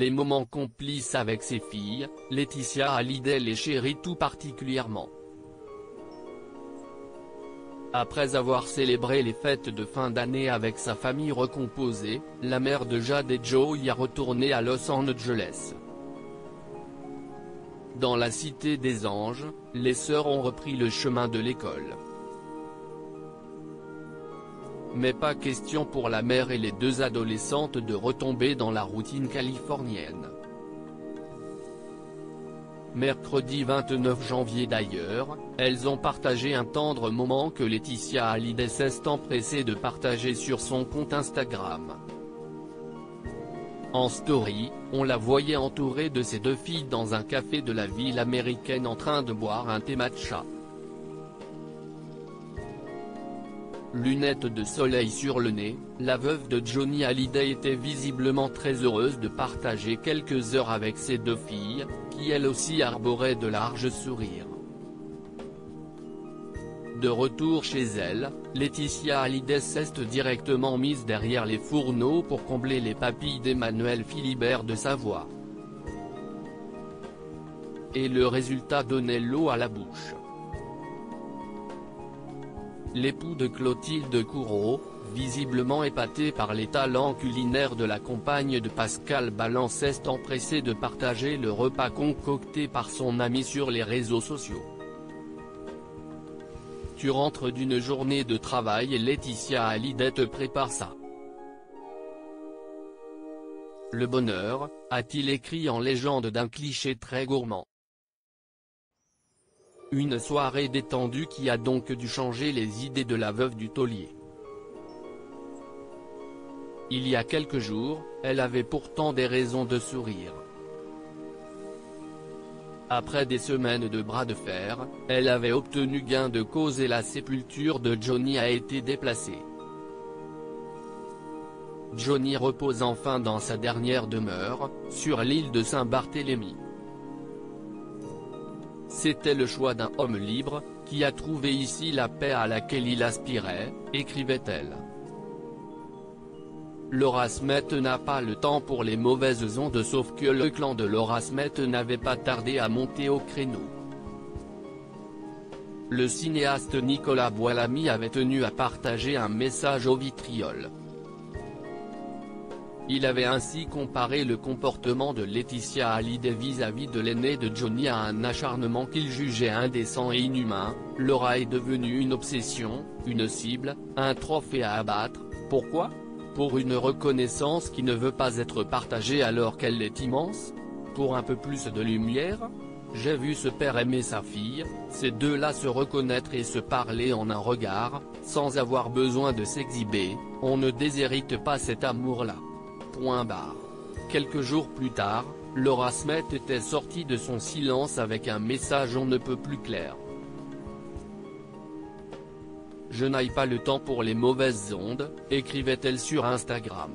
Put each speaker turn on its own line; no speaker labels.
les moments complices avec ses filles, Laetitia Hallyday les chérit tout particulièrement. Après avoir célébré les fêtes de fin d'année avec sa famille recomposée, la mère de Jade et Joey est retournée à Los Angeles. Dans la Cité des Anges, les sœurs ont repris le chemin de l'école. Mais pas question pour la mère et les deux adolescentes de retomber dans la routine californienne. Mercredi 29 janvier d'ailleurs, elles ont partagé un tendre moment que Laetitia Hallyday s'est empressée de partager sur son compte Instagram. En story, on la voyait entourée de ses deux filles dans un café de la ville américaine en train de boire un thé matcha. Lunettes de soleil sur le nez, la veuve de Johnny Hallyday était visiblement très heureuse de partager quelques heures avec ses deux filles, qui elles aussi arboraient de larges sourires. De retour chez elle, Laetitia Hallyday s'est directement mise derrière les fourneaux pour combler les papilles d'Emmanuel Philibert de Savoie. Et le résultat donnait l'eau à la bouche. L'époux de Clotilde Courreau, visiblement épaté par les talents culinaires de la compagne de Pascal Ballan, s'est empressé de partager le repas concocté par son ami sur les réseaux sociaux. Tu rentres d'une journée de travail et Laetitia Hallyday te prépare ça. Le bonheur, a-t-il écrit en légende d'un cliché très gourmand. Une soirée détendue qui a donc dû changer les idées de la veuve du taulier. Il y a quelques jours, elle avait pourtant des raisons de sourire. Après des semaines de bras de fer, elle avait obtenu gain de cause et la sépulture de Johnny a été déplacée. Johnny repose enfin dans sa dernière demeure, sur l'île de Saint-Barthélemy. C'était le choix d'un homme libre, qui a trouvé ici la paix à laquelle il aspirait, écrivait-elle. Laura Smet n'a pas le temps pour les mauvaises ondes sauf que le clan de Laura Smet n'avait pas tardé à monter au créneau. Le cinéaste Nicolas Boilamy avait tenu à partager un message au vitriol. Il avait ainsi comparé le comportement de Laetitia Hallyday vis-à-vis de l'aîné de Johnny à un acharnement qu'il jugeait indécent et inhumain. Laura est devenue une obsession, une cible, un trophée à abattre. Pourquoi ? Pour une reconnaissance qui ne veut pas être partagée alors qu'elle est immense ? Pour un peu plus de lumière ? J'ai vu ce père aimer sa fille, ces deux-là se reconnaître et se parler en un regard, sans avoir besoin de s'exhiber. On ne déshérite pas cet amour-là. Point barre. Quelques jours plus tard, Laura Smet était sortie de son silence avec un message on ne peut plus clair. Je n'aille pas le temps pour les mauvaises ondes, écrivait-elle sur Instagram.